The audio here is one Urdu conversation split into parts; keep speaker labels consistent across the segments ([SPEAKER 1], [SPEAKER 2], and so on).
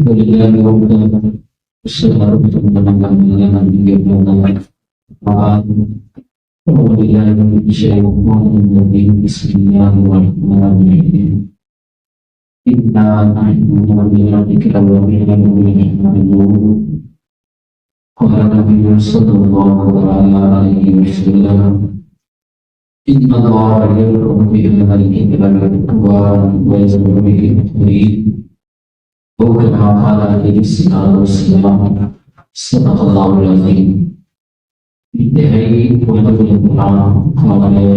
[SPEAKER 1] الحمد لله وحده والصلاة والسلام على نبينا محمد أعوذ بالله من الشيطان الرجيم بسم الله الرحمن الرحيم إنا نحن نوليك وإنا نحمدون قال النبي صلى الله عليه وسلم إن الله يرحم بأهل الكتاب ويزور به التوحيد وكما قال عليه الصلاة والسلام صدق الله العظيم. انتہائی قرآن ہمارے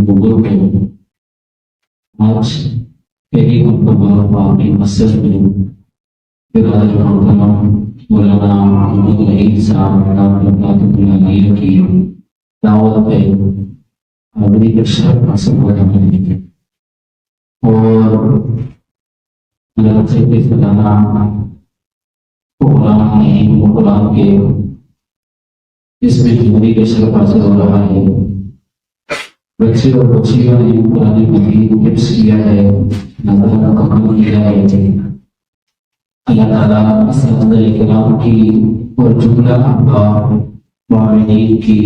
[SPEAKER 1] بزرگ آج پہلی مرتبہ اپنی مسجد میں مولانا محمد عید صاحب کی دعوت پہ حاضری کا شرف حاصل ہو رہے ہیں اور قرآن کے اس میں حاضری کا شرف حاصل ہو رہا ہے. بچے اور بچیوں نے قرآن مجید حفظ کیا ہے، نظر مکمل کیا ہے. اللہ تعالیٰ اساتذہ کرام کی اور جملہ احباب معاونین کی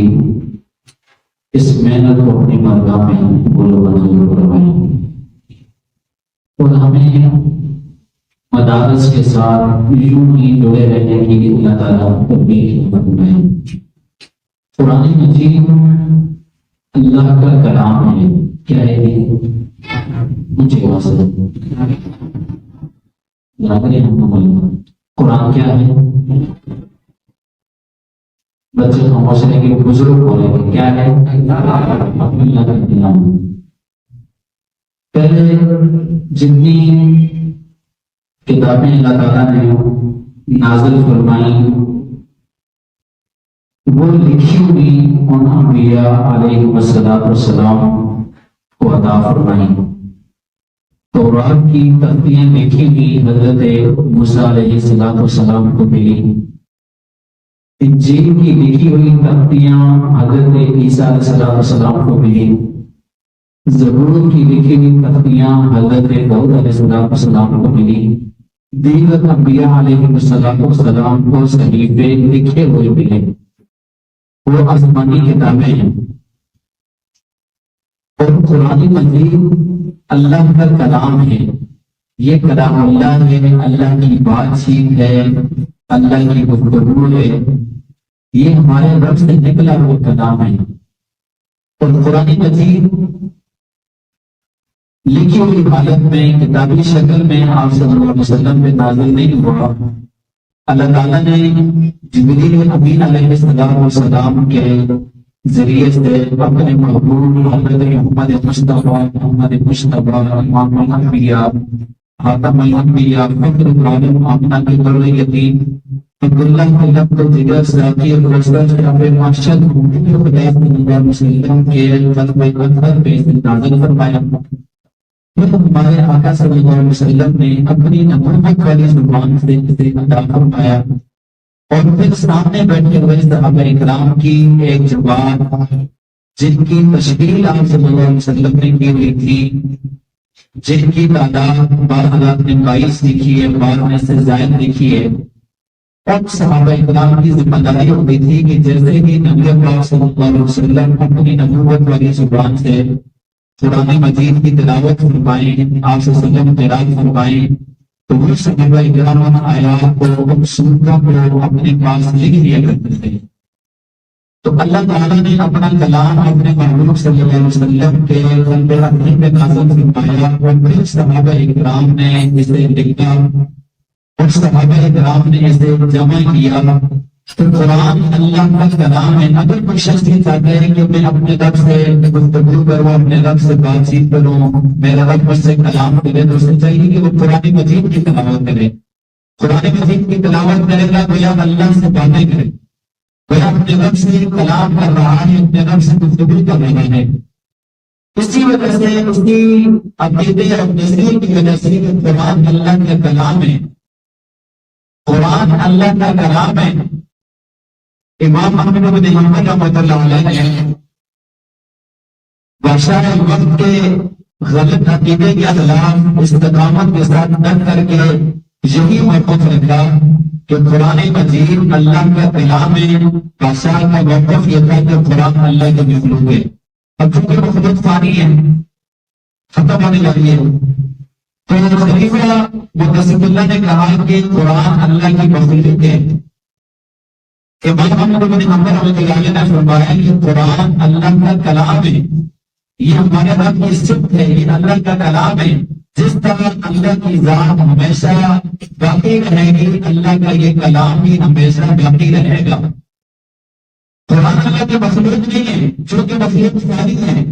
[SPEAKER 1] اس محنت کو اپنی بارگاہ میں قبول و منظور فرمائے اور ہمیں مدارس کے ساتھ یوں ہی جڑے رہنے کی اللہ تعالیٰ توفیق فرمائے. قرآن مجید اللہ کا کلام ہے. کیا ہے یہ؟ مجھے واصل قرآن کیا ہے؟ بچے خاموش رہیں گے، بزرگ ہو رہے ہیں. کیا ہے؟ اللہ کا کلام. پہلے جتنی کتابیں اللہ تعالیٰ نے نازل فرمائی وہ لکھی ہوئی ان انبیاء علیہ السلام کو عطا فرمائی. تورات کی تختیاں لکھی ہوئی حضرت موسیٰ علیہ السلام کو ملی. انجیل کی لکھی ہوئی تختیاں حضرت عیسیٰ علیہ السلام کو ملی. زبور کی لکھی ہوئی تختیاں حضرت داؤد علیہ السلام کو ملی. دیگر انبیاء علیہ السلام کو صحیفے لکھے ہوئے ملے. وہ آسمانی کتابیں ہیں. اور قرآن مجید اللہ کا کلام ہے. یہ کلام اللہ ہے، اللہ کی بات چیت ہے، اللہ کی گفتگو ہے. یہ ہمارے رب سے نکلا ہوا کلام ہے. اور قرآن مجید لکھی ہوئی حالت میں کتابی شکل میں آپ صلی اللہ علیہ وسلم میں نازل نہیں ہوا. اللہ تعالیٰ نے جبریل امین علیہ السلام کے ذریعے سے اپنے محبوب حضرت محمد مصطفیٰ امام الانبیاء خاتم الانبیاء فخر العالم آمنہ کے بر یتیم عبداللہ کے لفظ جگر ساقی الرسول شرف مرشد خدا صلی اللہ علیہ وسلم کے ختم اطہر پہ نازل فرمایا. ہمارے آقا صلی اللہ علیہ وسلم نے اپنی نبوت والی زبان سے اسے عطا فرمایا. اور پھر سامنے بیٹھے ہوئے صحابہ اکرام کی ایک جماعت جن کی تشکیل آپ صلی اللہ علیہ وسلم نے کی ہوئی تھی، جن کی تعداد 12,022 لکھی ہے، 12 سے زائد لکھی ہے. اب صحابہ اکرام کی ذمہ داری ہوئی تھی کہ جیسے ہی نبی پاک صلی اللہ علیہ وسلم اپنی نبوت والی زبان سے قرآن مجید کی تلاوت فرمائیں، آپ صلی اللہ علیہ وسلم قرات فرمائیں، تو وہ صحابہ اکرام آیات کو سورتوں کو اپنے پاس لکھ لیا کرتے تھے. تو اللہ تعالیٰ نے اپنا کلام اپنے محبوب صلی اللہ علیہ وسلم کے قلب اپنے پہ نازل فرمایا اور پھر صحابہ اکرام نے اسے لکھا اور صحابہ اکرام نے اسے جمع کیا. تو قرآن اللہ کا کلام ہے. اگر کوئی شخص یہ چاہتا ہے کہ میں اپنے رب سے گفتگو کروں، اپنے رب سے بات چیت کروں، میرا رب مجھ سے کلام کرے، تو اسے چاہیے کہ وہ قرآن مجید کی تلاوت کرے. قرآن مجید کی تلاوت کرے گا گویا اللہ سے باتیں کرے، گویا اپنے رب سے کلام کر رہا ہے، اپنے رب سے گفتگو کر رہا ہے. اسی وجہ سے اس کی عقیدے اور نظریے کی وجہ سے قرآن اللہ کا کلام ہے. قرآن اللہ کا کلام ہے. امام احمد بن حنبل رحمۃ اللہ علیہ نے بادشاہ وقت کے غلط عقیدے کے خلاف استقامت کے ساتھ ڈٹ کر کے یہی موقف رکھا کہ قرآن مجید اللہ کا کلام ہے. بادشاہ کا موقف یہ تھا کہ قرآن اللہ کے مخلوق ہے. اب چونکہ مخلوق فانی ہے، ختم ہونے والی ہے، تو خلیفہ مقتصد اللہ نے کہا کہ قرآن اللہ کی مخلوق ہے. امام محمد بن حنبل رحمۃ اللہ علیہ نے فرمایا کہ قرآن اللہ کا کلام ہے، یہ ہمارے رب کی صفت ہے، یہ اللہ کا کلام ہے. جس طرح اللہ کی ذات ہمیشہ باقی رہے گی، اللہ کا یہ کلام بھی ہمیشہ باقی رہے گا. قرآن اللہ کی مخلوق نہیں ہے، چونکہ مخلوق فانی ہے،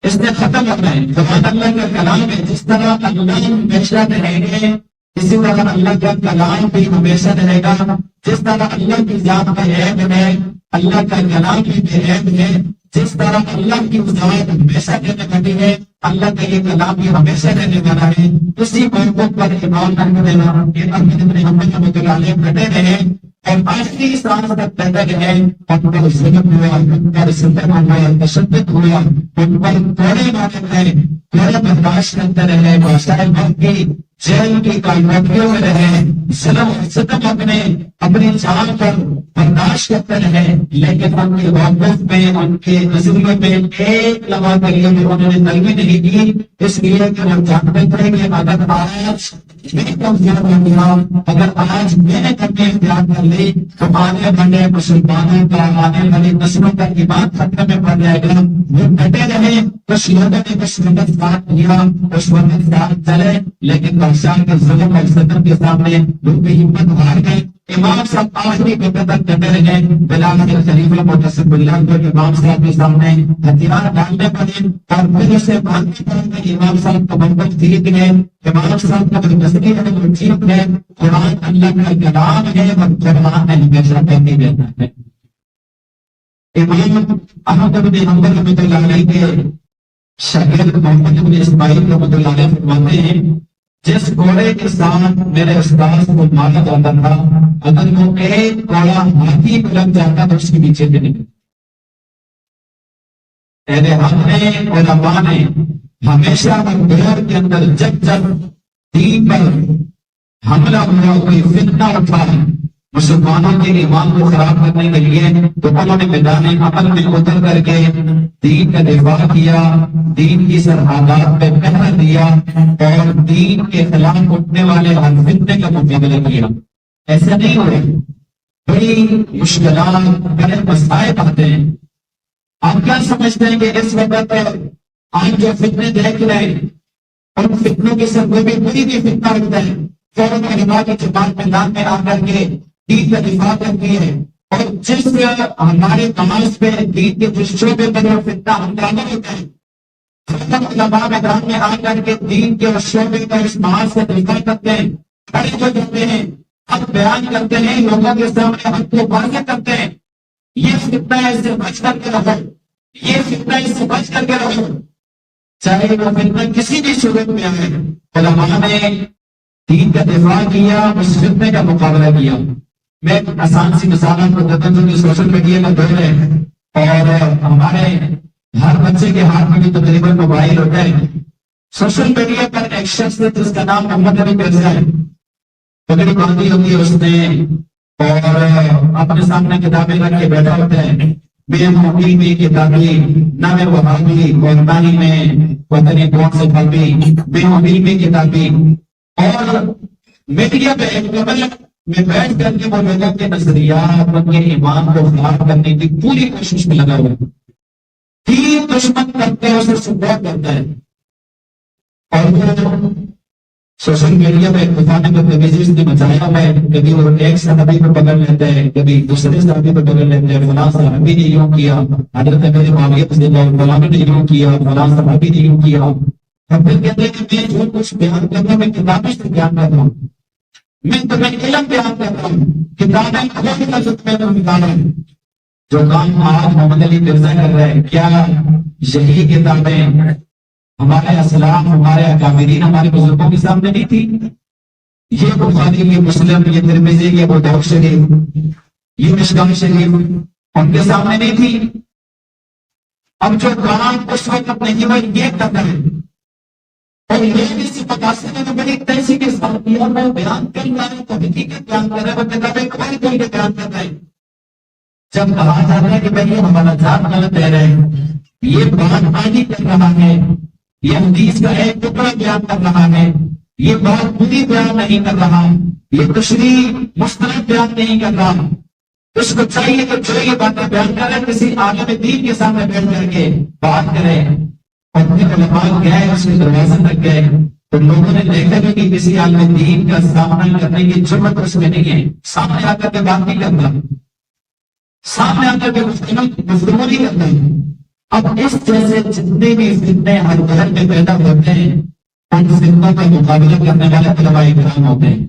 [SPEAKER 1] اس نے ختم ہونا ہے. قرآن اللہ کا کلام ہے، جس طرح اللہ ہمیشہ رہے گے اسی طرح اللہ کا کلام بھی ہمیشہ رہے گا. جس طرح اللہ کی ذات کا عیب ہے، اللہ کا کلام بھی بے عیب ہے. جس طرح اللہ کی ذات ہمیشہ رہنے والی ہے، اللہ کا یہ کلام بھی ہمیشہ رہنے والا ہے. اسی موقع پر امام احمد بن حنبل رحمۃ اللہ علیہ کہتے ہیں اور آخری سانس تک کہتے رہے، ان پر ظلم ہوا، ان پر ستم ہوا، تشدد ہوا، ان پر کوڑے مارے گئے، کوڑے برداشت کرتے رہے، بادشاہ ملک کی جیل کی کائناتیوں میں رہے، ستم اپنی جان پر برداشت کرتے رہے. لیکن ان کے موقف میں، ان کے نظریے میں ایک لمحہ کے لیے بھی انہوں نے تلوی نہیں کی، اس لیے کہ وہ جانتے تھے کہ اگر آج میں کمزور ہو گیا، اگر آج میں نے کمی اختیار کر لی تو آنے والے مسلمانوں کا، آنے والی نسلوں کا ایمان خطرے میں پڑ جائے گا. وہ ڈٹے رہے، کچھ لوگوں نے کچھ مدد ساتھ لیا، کچھ مدد ساتھ چلے، لیکن بادشاہ کے ظلم اور ستم کے سامنے لوگ بھی ہمت ہار گئے. امام صاحب آخری وقت تک ڈٹے رہے. بلال خلیفہ مقتصد باللہ کو امام صاحب کے سامنے ہتھیار ڈالنے پڑے اور پھر اسے ماننے پڑے. امام صاحب کا منطق ٹھیک ہے، امام صاحب کا نظریہ ہے وہ ٹھیک ہے، قرآن اللہ کا کلام ہے اور قرآن ہمیشہ کہتے رہتا ہے. امام احمد بن حنبل رحمۃ اللہ علیہ کے شاگرد محمد بن اسماعیل رحمۃ اللہ علیہ فرماتے ہیں جس گھوڑے کے ساتھ میرے استاذ کو مارا جاتا تھا، اگر وہ ایک گھوڑا ہاتھی پہ لگ جاتا تو اس کے پیچھے سے نکل. ہم نے علماء نے ہمیشہ دور کے اندر جب دین پر حملہ ہوا، کوئی فتنہ اٹھا مسلمانوں کے ایمان کو خراب کرنے کے لیے، تو انہوں نے میدان عمل میں اتر کر کے دین کا دفاع کیا، دین کی سرحدات پہ پہرا دیا اور دین کے خلاف اٹھنے والے ہر فتنے کا مقابلہ کیا. ایسا نہیں ہوئے، بڑی مشکلات، بڑے مسائل آتے ہیں. آپ کیا سمجھتے ہیں کہ اس وقت آج جو فتنے دیکھ رہے ہیں ان فتنوں کے سرگوبی کوئی بھی فتنہ رکھتا ہے فوراً علماء کی زبان میدان میں آ کر کے دین کا دفاع کرتی ہے، اور جس ہمارے نماز پہ دین کے جس شعبے پر وہ فتنہ ہنگامہ ہوتا ہے فوراً علماء میدان میں آ کر کے دین کے اس شعبے پر اس نماز سے دفاع کرتے ہیں، کھڑے ہو جاتے ہیں، حق بیان کرتے ہیں، لوگوں کے سامنے حق کو واضح کرتے ہیں. یہ فتنہ ہے، اس سے بچ کر کے رہو، یہ فتنہ ہے، اس سے بچ کر کے رہو، چاہے وہ فتنہ کسی بھی صورت میں آئے. علماء نے دین کا دفاع کیا، اس فتنے کا مقابلہ کیا. میں ایک آسان سی مثال آپ کو دیتا ہوں جو سوشل میڈیا کا دور ہے اور ہمارے ہر بچے کے ہاتھ میں بھی تقریباً موبائل ہوتا ہے. سوشل میڈیا پر ایک شخص ہے جس کا نام محمد علی مرزا ہے، پگڑی باندھی ہوتی ہے اس نے اور اپنے سامنے کتابیں رکھ کے بیٹھا ہوتا ہے. بے محبی میں کتابیں، نہ میں وہابی اور نہ ہی میں وطنی کون سے بھابی، بے محبی میں کتابیں. اور میڈیا پہ ایک قبل میں بیٹھ کر کے وہ لوگوں کے نظریات، ان کے ایمان کو خراب کرنے کی پوری کوشش میں لگا ہوا ہے. تین دشمن کرتے ہیں، اسے سپورٹ کرتا ہے. اور وہ سوشل میڈیا پہ خفانے کو کبھی اس نے مچایا ہوا ہے، کبھی وہ ایک صحابی کو پکڑ لیتے ہیں، کبھی دوسرے صحابی کو پکڑ لیتے ہیں، فلاں صحابی نے یوں کیا، حضرت میرے معاویہ رضی اللہ عنہ نے یوں کیا، فلاں صحابی نے یوں کیا. اور پھر کہتے ہیں کہ میں جو کچھ بیان کر رہا ہوں میں کتابیں سے بیان کر رہا ہوں، میں تمہیں علم بیان کر رہا ہوں، کتابیں کھول کر جو تمہیں تو نکالا ہے. جو کام آج محمد علی مرزا کر رہے ہیں، کیا یہی کتابیں ہمارے اسلاف، ہمارے اکابرین، ہمارے بزرگوں کے سامنے نہیں تھی؟ یہ بخاری، یہ مسلم، یہ ترمذی، یہ ابو داؤد شریف، یہ مشکوہ شریف ان کے سامنے نہیں تھی؟ اب جو کام اس وقت نہیں ہوئے یہ کرتا ہے، اور یہ بھی اسی مقاصد میں بڑی تیزی کے ساتھ کیا میں بیان کر رہا ہوں تو حقیقت بیان کر رہا ہے کتابیں کوئی کوئی بیان کر رہے ہیں. جب کہا جاتا ہے کہ بھائی یہ ہمارا ذات غلط ہے رہے یہ بات عادی کر رہا ہے یہ حدیث کا ایک ٹکڑا بیان کر رہا ہے یہ بات پوری بیان نہیں کر رہا یہ تشریح مستند بیان نہیں کر رہا. اس کو چاہیے کہ جو یہ باتیں بیان کرے کسی عالم دین کے سامنے بیٹھ کر کے بات کرے. اپنے علماء گئے اس کے دروازے تک گئے تو لوگوں نے دیکھا کہ کسی عالم دین کا سامنا کرنے کی ضرورت اس میں نہیں ہے. سامنے آ کر کے بات نہیں کرتا سامنے آ کر کے گفتگو نہیں کرتا. اب اس جیسے جتنے بھی فتنے ہر گھر میں پیدا ہوتے ہیں ان فتنوں کا مقابلہ کرنے والے علماء کرام ہوتے ہیں.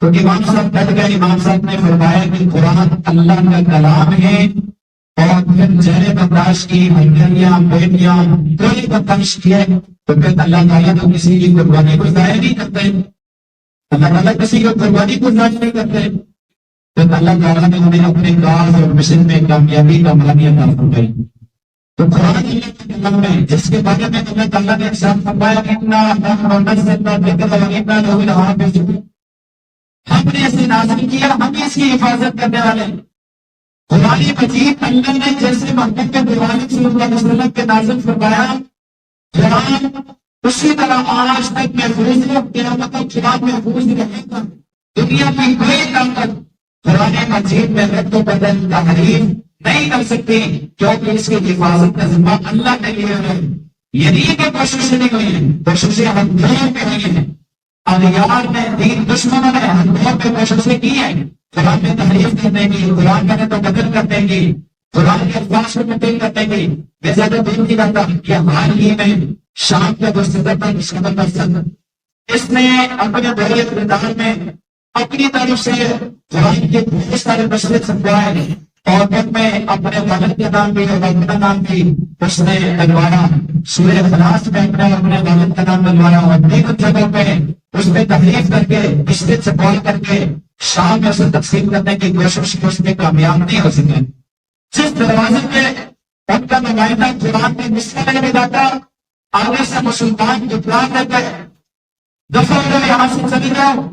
[SPEAKER 1] تو امام صاحب بیٹھ گئے. امام صاحب نے فرمایا کہ قرآن اللہ کا کلام ہے اور پھر جہرے برداشت کی ہنگریاں بیٹیاں کوئی برداشت کیے تو پھر اللہ تعالیٰ تو کسی کی قربانی کو ضائع نہیں کرتے. اللہ تعالیٰ کسی کی قربانی کو ضائع نہیں کرتے. تو اللہ تعالیٰ نے انہیں اپنے کاز اور مشن میں کامیابی کا معنی عطا فرمائی. تو قرآن اللہ کے کلام میں جس کے بارے میں اللہ تعالیٰ نے ارشاد فرمایا ہم نے اسے نازل کیا ہم اس کی حفاظت کرنے والے. قرآن مجید اللہ نے جیسے محمد کے دیوانے صلی اللہ علیہ وسلم کے نازل فرمایا قرآن اسی طرح آج تک محفوظ ہے. قیامت تک قرآن محفوظ رہے گا. دنیا کی کوئی طاقت قرآن مجید میں رد و بدل تحریف نہیں کر سکتی کیونکہ اس کی حفاظت کا ذمہ اللہ نے لیا ہے. یہ نہیں کہ کوششیں نہیں ہوئی ہیں کوششیں ہم دونوں پہ ہوئی ہیں. اغیار نے دین دشمنوں نے ہم دونوں پہ کوششیں کی ہیں قرآن میں تحریف کرنے کی قرآن کرنے تو بدل کرنے کی قرآن کے الفاظ کو تبدیل کرنے کی. میں زیادہ دور نہیں رہتا کہ حال ہی میں شام کے جو صدر تھا مشکل صدر اس نے اپنے بڑے کردار میں اپنی طرف سے قرآن کے بہت سارے مشورے سمجھائے اور ان میں اپنے والد کے نام بھی اور اپنا نام بھی اس نے لگوایا. سورہ اخلاص میں اپنے والد کا نام لگوایا اور دیگر جگہ پہ اس میں تحریف کر کے مسجد سے کال کر کے شام میں اسے تقسیم کرنے کی کوشش کی اس میں کامیاب نہیں ہو سکے. جس دروازے پہ ان کا نمائندہ قرآن میں مسئلہ نہیں جاتا آگے سے مسلمان اطلاع کر کے دفعہ یہاں سے چلی جاؤ.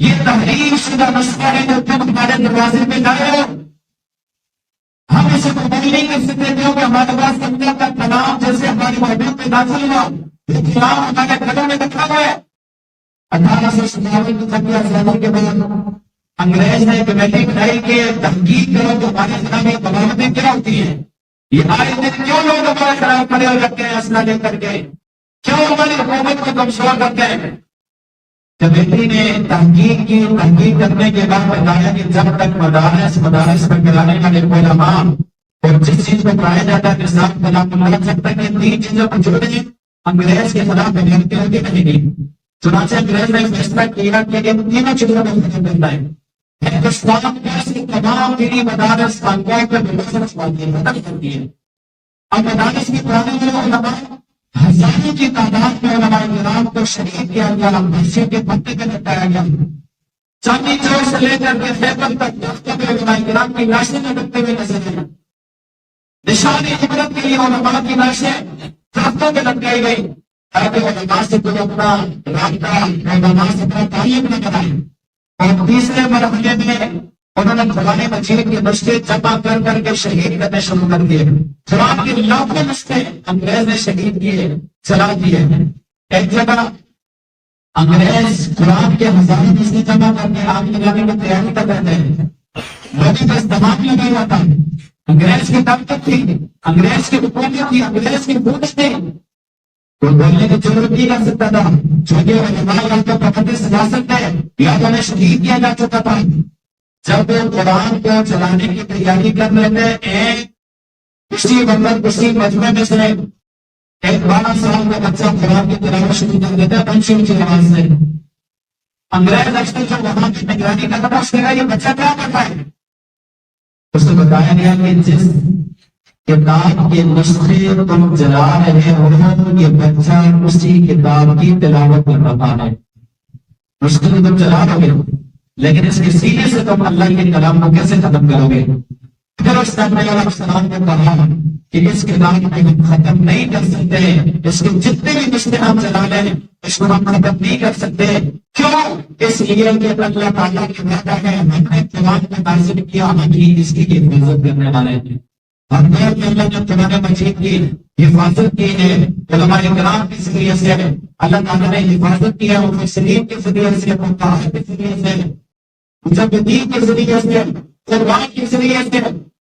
[SPEAKER 1] یہ تحریر شدہ مسئلہ ہے جو تم ہمارے دروازے پہ لائے ہو. ہم اسے قبول نہیں کر سکتے کیونکہ ہمارے پاس اللہ کا کلام جیسے ہماری محبوب میں داخل ہوا یہ کلام ہمارے گھروں میں رکھا ہوا ہے. 1897 آزادی کے بعد انگریز نے کمیٹی بنائی کہ تحقیق کرو تو ہمارے خلاف بغاوتیں کیا ہوتی ہیں. یہ آئے دن کیوں لوگ ہمارے خلاف کھڑے ہو جاتے ہیں اسلحہ لے کر کے کیوں ہماری حکومت کو کمزور کرتے ہیں. کمیٹی نے تحقیق کرنے کے بعد بتایا کہ جب تک مدارس پر کرانے والے علماء اور جس چیز کو پڑھایا جاتا ہے نظام خلاف اللہ جب تک یہ تین چیزوں کو جوڑیں انگریز کے خلاف بغاوتیں ہوتی نہیں گی. چنانچہ انگریز نے فیصلہ کیا کہ ان تینوں چیزوں کو ختم کرنا ہے. ہندوستان میں ایسی تمام دینی مدارس خانقاہوں پر ختم کرتی ہے. اب مدارس کی پڑھانے والے علماء ہزاروں کی تعداد میں علماء کرام کو شہید کیا گیا مسجد کے پتے پہ لٹایا گیا. چاندنی چوک سے لے کر کے خیبر تک درختوں پہ علماء کرام کی لاشیں لٹکتے ہوئے نظر آئیں. نشان عبرت کے لیے علماء کی لاشیں درختوں پہ لٹکائی گئی تاکہ علماء سے کوئی اپنا رابطہ علماء سے اپنا تعلق نہ بنائے. اور تیسرے مرحلے میں انہوں نے قرآن مجید کی نسخے جمع کر کے شہید کرنے شروع کر دیے. قرآن کے لاکھوں نسخے انگریز نے شہید کیے چلا دیے. ایک جگہ انگریز قرآن کے ہزاروں نسخے جمع کر کے آگ لگانے میں تیاری کر رہے تھے. لوگوں کا استعمال لگا ہوا تھا. انگریز کی طاقت تھی انگریز کی حکومت تھی انگریز کی پوچھ تھی. کوئی بولنے کی ضرورت نہیں کر سکتا تھا چونکہ علماء کو پکڑنے سے جا سکتے یا تو انہیں شہید کیا جا چکا تھا. جب وہ قرآن کو چلانے کی تیاری کر رہے تھے اسی وقت اسی مجمع میں سے ایک 12 سال کا بچہ قرآن کی تلاوت شروع کر دیتا ہے پنچھی کی آواز سے. انگریز اکثر جو وہاں کی نگرانی کرتا تھا اس نے کہا یہ بچہ کیا کرتا ہے. اس کو بتایا گیا کہ جس کتاب کے نسخے تم جلا رہے ہو یہ بچہ اسی کتاب کی تلاوت کر رہا ہے. نسخے کو تم جلا رہے ہو لیکن اس کے سینے سے تم اللہ کے کلام کو کیسے ختم کرو گے. پھر اس السلام نے کہا کہ اس کتاب کو ہم ختم نہیں کر سکتے، اس کے جتنے بھی مسئلے ہم چلا لیں اس کو ہم ختم نہیں کر سکتے. کیوں؟ اس لیے کہ اللہ تعالیٰ کی وعدہ ہے ہم نے قرآن کو نازل کیا، ہم ہی اس کی حفاظت کرنے والے ہیں. ہم نے اللہ نے قرآن مجید کی حفاظت کی ہے، علماء کرام کے ذریعے سے اللہ تعالیٰ نے حفاظت کیا، مفسرین کے ذریعے سے، فقہاء کے ذریعے سے، مجددین کے ذریعے سے، قرآن کے ذریعے سے.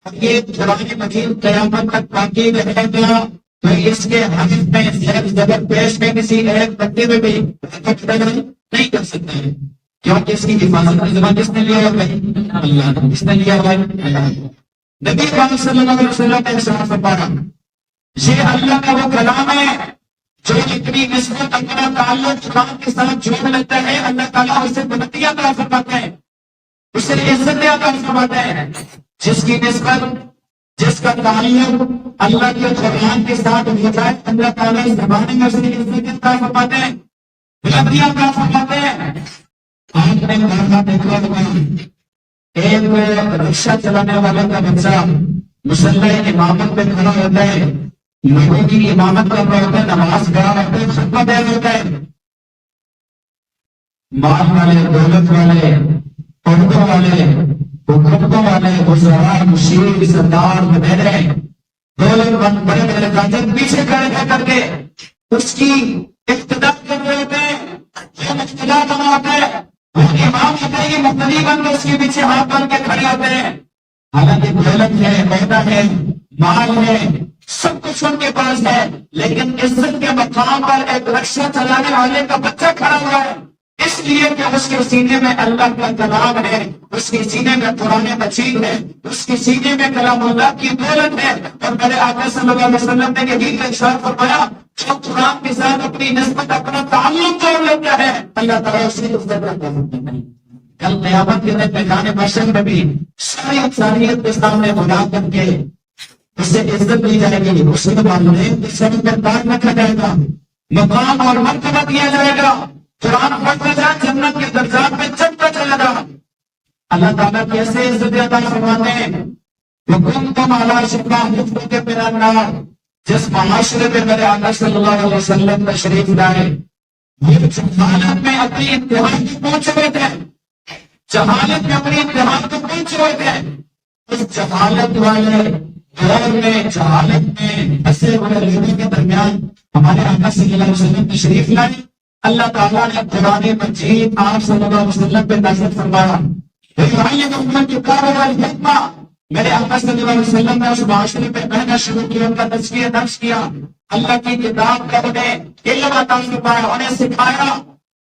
[SPEAKER 1] یہ قرآن مجید قیامت تک باقی رہے گا تو اس کے حدیث میں زیر زبر پیش میں کسی ایک بندے میں بھی نہیں کر سکتے ہیں، کیونکہ اس کی حفاظت کی ذمہ کس نے لیا ہے؟ اللہ نے. کس نے لیا ہے؟ اللہ نے. نبی پاک صلی اللہ علیہ وسلم نے ارشاد فرمایا یہ اللہ کا وہ کلام ہے جو اتنی نسبت اپنا تعلق قرآن کے ساتھ جوڑ لیتا ہے، اللہ تعالیٰ اسے بلندی عطا فرماتا ہے، اسے عزت عطا فرماتا ہے. جس کی نسبت، جس کا تعلق اللہ کے قرآن کے ساتھ ہوتا ہے، اللہ تعالیٰ اس زمانے میں اسے عزت عطا فرماتے ہیں، بلندی عطا فرماتے ہیں. آپ نے کہا دیکھا ہوگا ایک رکشہ چلانے والے کا بچہ مسلح امامت پہ کھڑا ہوتا ہے، لوگوں کی امامت کر رہا ہوتا ہے، نماز پڑھا ہوتا ہے، خطبہ دے رہا ہوتا ہے. مال والے، دولت والے، عہدوں والے، حکومتوں والے، وزراء، مشیر، سردار وغیرہ دولت مند بڑے بڑے تاجر پیچھے کھڑے کر کے اس کی اقتدا کر رہے ہوتے ہیں. یہ اقتدا بنا ہوتا ہے، وہ امام ہوتا ہے، یہ مقتدی بن کے اس کے پیچھے ہاتھ بن کے کھڑے ہوتے ہیں. حالانکہ دولت ہے، عہدہ ہے، مال ہے، سب کچھ ان کے پاس ہے، لیکن عزت کے مقام پر ایک رکشہ چلانے والے کا بچہ کھڑا ہوا ہے، اس لیے کہ اس کے سینے میں اللہ کا کلام ہے، اس کے سینے میں قرآن مجید ہے، اس کے سینے میں کلام اللہ کی دولت ہے. اور میرے آقا صلی اللہ علیہ وسلم نے یہی ارشاد فرمایا جو قرآن کے ساتھ اپنی نسبت، اپنا تعلق جوڑ لیتا ہے، اللہ تعالیٰ اسے عزت عطا فرماتا ہے. کل قیامت کے دن میدان محشر میں بھی ساری انسانیت کے سامنے بلا کر کے اس سے عزت دی جائے گی، اس کے بعد سے بردار رکھا جائے گا، مقام اور مرتبہ دیا جائے گا، قرآن پڑھتا جائے، جنت کے درجات میں چڑھتا چلا جا. اللہ تعالیٰ کیسے عزت عطا فرماتے ہیں؟ وَكُنْتُمْ عَلَىٰ شِفَّاءِ حُفْرَةٍ مِّنَ النَّارِ. جس معاشرے پہ میرے آقا صلی اللہ علیہ وسلم تشریف لائے وہ جہالت میں اپنی انتہا کو پہنچ رہے تھے، جہالت میں اپنی انتہا کو پہنچ رہے تھے. اس جہالت والے دور میں، جہالت میں پھنسے ہوئے لوگوں کے درمیان ہمارے آقا صلی اللہ علیہ وسلم تشریف لائے. اللہ تعالیٰ نے قرآن مجید آپ صلی اللہ علیہ وسلم پہ نازل فرمایا. میرے آقا صلی اللہ علیہ وسلم نے اس معاشرے پہ کہنا شروع کیا، ان کا تزکیہ درج کیا، اللہ کی کتاب کا انہیں علم عطا فرمایا، انہیں سکھایا،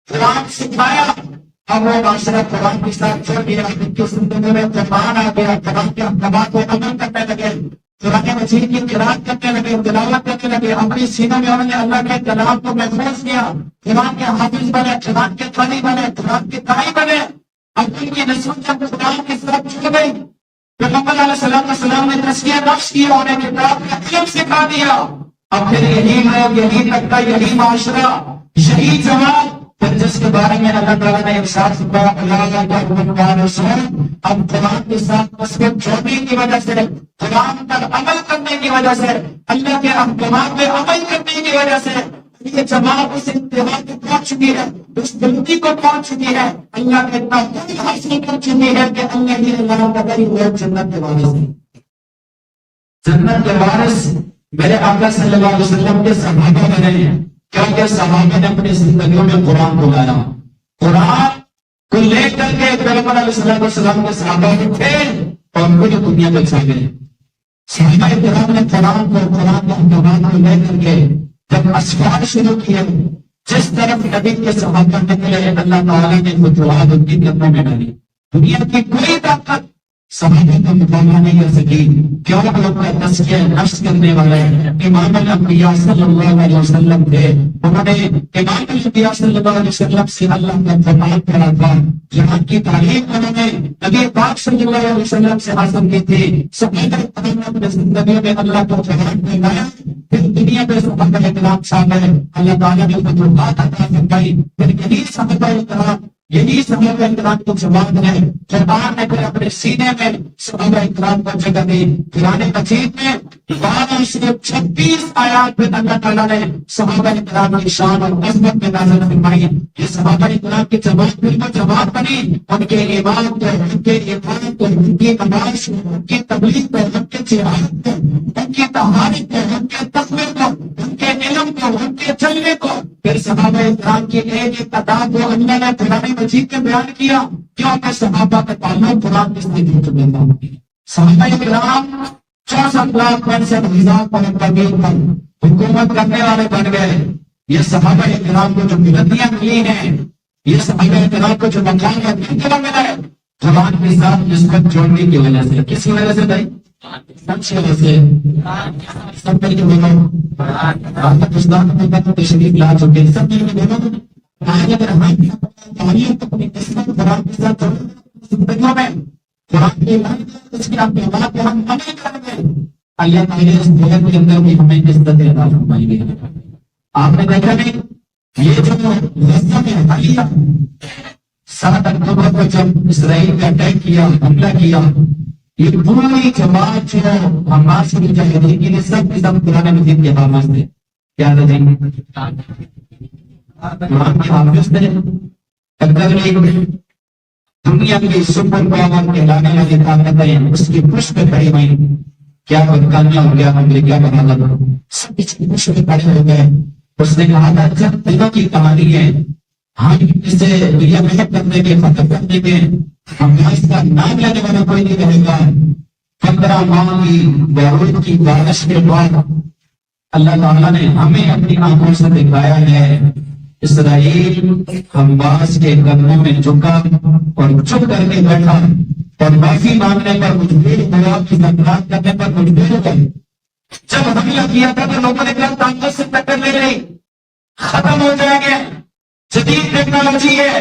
[SPEAKER 1] قرآن سکھایا. اب وہ معاشرہ قرآن کے ساتھ جڑ گیا، ان کی زندگی میں قرآن آ گیا، قرآن کے احکامات کو عمل کرنے لگے، قرآن مجید کی قرأت کرنے لگے، تلاوت کرنے لگے، اپنی سینوں میں انہوں نے اللہ کے کلام کو محفوظ کیا، قرآن کے حافظ بنے، قرآن کے قاری بنے، قرآن کے قاری بنے. اب ان کی نسبت جب قرآن کے ساتھ جڑ گئی، پیغمبر علیہ السلام نے تزکیہ نفس کیا، انہیں کتاب کا علم سکھا دیا. اب پھر یہی لوگ، یہی طبقہ، یہی معاشرہ، یہی جماعت پھر جس کے بارے میں اللہ تعالیٰ نے ارشاد فرمایا اب قرآن کے ساتھ نسبت جوڑنے کی وجہ سے، قرآن پر عمل کرنے کی وجہ سے، اللہ کے احکامات پہ عمل کرنے کی وجہ سے یہ جماعت اس انتہا کو پہنچ چکی ہے، اس بلندی کو پہنچ چکی ہے، اللہ کے تحفظ حاصل کر چکی ہے کہ اللہ ہی اللہ کا بری ہوئے جنت کے وارث ہیں. جنت کے وارث میرے آقا صلی اللہ علیہ وسلم کے صحابہ بنے ہیں، کیونکہ صحابہ نے اپنی زندگیوں میں قرآن کو لایا. قرآن کو لے کر کے پیغمبر علیہ السلام کے صحابہ تھے اور پوری دنیا میں چھا گئے. صحابہ کرام نے قرآن کو، قرآن کے احکامات کو لے کر کے جب اسفار شروع کیے، جس طرف نبی کے صحابہ نکلے، اللہ تعالیٰ نے فتوحات ان کی قدموں میں ڈالی. دنیا کی کوئی طاقت صحابہ کا مقابلہ نہیں کر سکی، کیوں لوگ کا تزکیہ نفس کرنے والے امام الانبیاء صلی اللہ علیہ وسلم تھے. انہوں نے امام الانبیاء صلی اللہ علیہ وسلم سے اللہ کا فرمان کرا تھا، جہاں کی تعلیم انہوں نے نبی پاک صلی اللہ علیہ وسلم سے حاصل کی تھی. صحابہ کرام نے اپنے زندگی میں اللہ کو فرمان پھیلایا، پھر دنیا میں صحابہ کرام شامل، اللہ تعالیٰ نے فتوحات عطا فرمائی. پھر یہی صحابہ کرام یہی صحابہ اکرام کی جماعت ہے. قرآن نے پھر اپنے سینے میں صحابہ اکرام کو جگہ دی. قرآن مجید میں 1226 آیات میں اللہ تعالیٰ نے صحابہ اکرام کی شان اور عظمت میں نازل فرمائی. یہ صحابہ اکرام کی جماعت بالکل جماعت بنی. ان کے ایمان کو، ان کے ایمان کو، ان کی نماز کو، ان کی تبلیغ کو، ان کے جہاد کو، ان کی طہارت کو، ان کے تقوی کو، ان کے علم کو، ان کے چلنے کو، پھر صحابہ اکرام کی ایک ایک ادا کو اللہ نے قرآن مجید میں بیان کیا. کیونکہ صحابہ کا تعلق قرآن کے ساتھ جڑ چکا تھا. صحابہ اکرام 64,65,000 پر حکومت کرنے والے بن گئے. یہ صحابہ اکرام کو جو بلندیاں ملی ہیں، یہ صحابہ اکرام کو جو مقام ملا ہے، قرآن کے ساتھ نسبت جوڑنے کی وجہ سے. کس کی وجہ سے بھائی؟ سب سے وجہ سے. سب مل کے بولو تشریف لا چکے. سب مل کے بولو آج اگر ہم اپنی قسمت قرآن کے ساتھ زندگیوں میں قرآن کی اس کی اپنی بات کو ہم عمل کریں گے، اللہ تعالیٰ اس دنیا کے اندر بھی ہمیں عزت عطا فرمائیں گے. آپ نے دیکھا نہیں یہ جو غزہ میں حالیہ 7 اکتوبر کو جب اسرائیل کا اٹیک کیا، حملہ کیا، یہ پوری جماعت جو حماس کی مجاہدین کے لیے سب کے سب قرآن مجید کے حافظ تھے. کیا تھے؟ قرآن کے حافظ تھے. اگر ایک دنیا کی سپر پاور کہلانے والی طاقتیں اس کی پشت پہ کھڑی ہوئی، کیا برطانیہ ہو گیا، امریکہ کا مطلب سب اس کی پشت پہ کھڑے ہو گئے. اس نے کہا تھا جب دنوں کی کہانی ہے، ہم اسے دنیا محنت کرنے کے ختم کرنے کے حماس کا نام لینے والا کوئی نہیں رہے گا. 15 ماہ کی بیروت کی بارش کے بعد اللہ تعالیٰ نے ہمیں اپنی آنکھوں سے دکھایا ہے اسرائیل حماس کے قدموں میں جھکا اور چپ کر کے بیٹھا اور معافی مانگنے پر مجبور ہوا، کی نفرت کرنے پر مجبور ہو گئے. جب حملہ کیا تھا تو لوگوں نے کہا طاقت سے ٹکر لے رہی، ختم ہو جائیں گے، جدید ٹیکنالوجی ہے،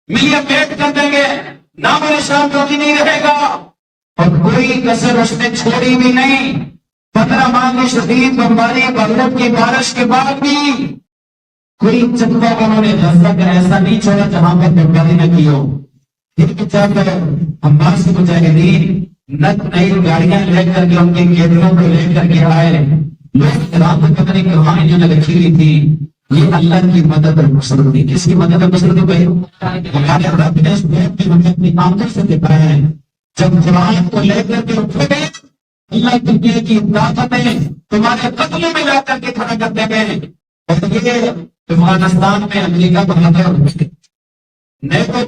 [SPEAKER 1] ملین پیٹ کر دیں گے، نام و نشان روزی نہیں رہے گا. اور کوئی کسر اس نے چھوڑی بھی نہیں. 15 ماہ کی شدید بمباری برف کی بارش کے بعد بھی کوئی چکوا انہوں نے غزہ کا ایسا نہیں چھوڑا جہاں پر بمباری نہ کی ہو. جب حماس کے مجاہدین نئی گاڑیاں لے کر کے ان کے قیدیوں کو لے کر کے آئے، لوگ رات کو پتہ نہیں کہاں انہوں نے رکھی ہوئی تھی. یہ اللہ کی مدد اور نصرت تھی. کس کی مدد اور نصرت بھائی؟ ہمارے رب نے اس بہت کی ہمیں اپنی آنکھوں سے دکھایا ہے. جب قرآن کو لے کر کے اٹھے گئے، اللہ دنیا کی طاقتیں تمہارے قدموں میں لا کر کے کھڑا کر دیں گے. اور یہ افغانستان میں امریکہ بہادر نیٹو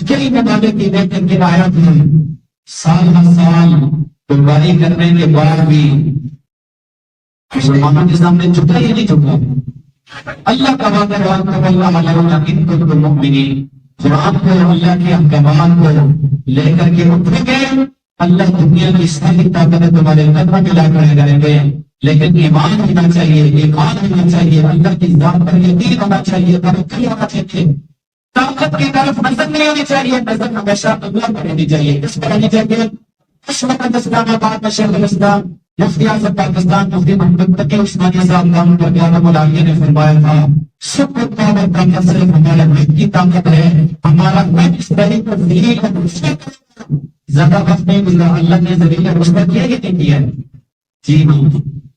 [SPEAKER 1] کی مطابق کی لے کر کے آیا تھا. سال ہر سال بمباری کرنے کے بعد بھی مسلمانوں کے سامنے جھکا ہی نہیں جھکا. اللہ کا وعدہ قرآن کو اللہ کے احکامات کو لے کر کے اٹھیں گے. اللہ دنیا کی ساری طاقتیں تمہارے قدموں میں لا کر کریں گے. لیکن ایمان ہونا چاہیے، ایمان ہونا چاہیے، اللہ کی ذات پر یقین ہونا چاہیے، توکل ہونا چاہیے. طاقت کی طرف نظر نہیں ہونی چاہیے، نظر ہمیشہ اللہ پر ہونی چاہیے. کس پر ہونی چاہیے؟ اس وقت اسلام آباد میں شیخ الاسلام مفتی اعظم پاکستان مفتی محمد تقی عثمانی صاحب نام کا قیام العالیہ نے فرمایا تھا سب کو طاقت کا صرف ہمارا ملک کی طاقت ہے. ہمارا ملک اس طرح پر ذلیل ہے، زیادہ وقت نہیں گزرا اللہ نے ذلیل ہے اس پر کیا یہ نہیں کیا. جی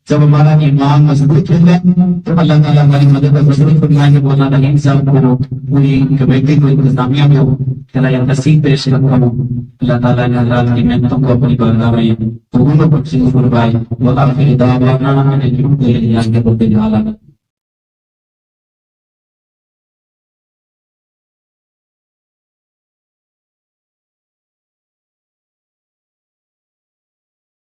[SPEAKER 1] جب ہمارا ایمان مضبوط ہوگا تو اللہ تعالیٰ ہماری مدد اور مضبوط فرمائیں گے. مولانا نعیم صاحب کو پوری کمیٹی کو انتظامیہ میں ہو یا تصدیق پیش کرتا ہوں. اللہ تعالیٰ نے حضرات کی محنتوں کو اپنی بارگاہ میں قبول و بخشش فرمائے. وآخر دعوانا ان الحمد للہ رب العالمین.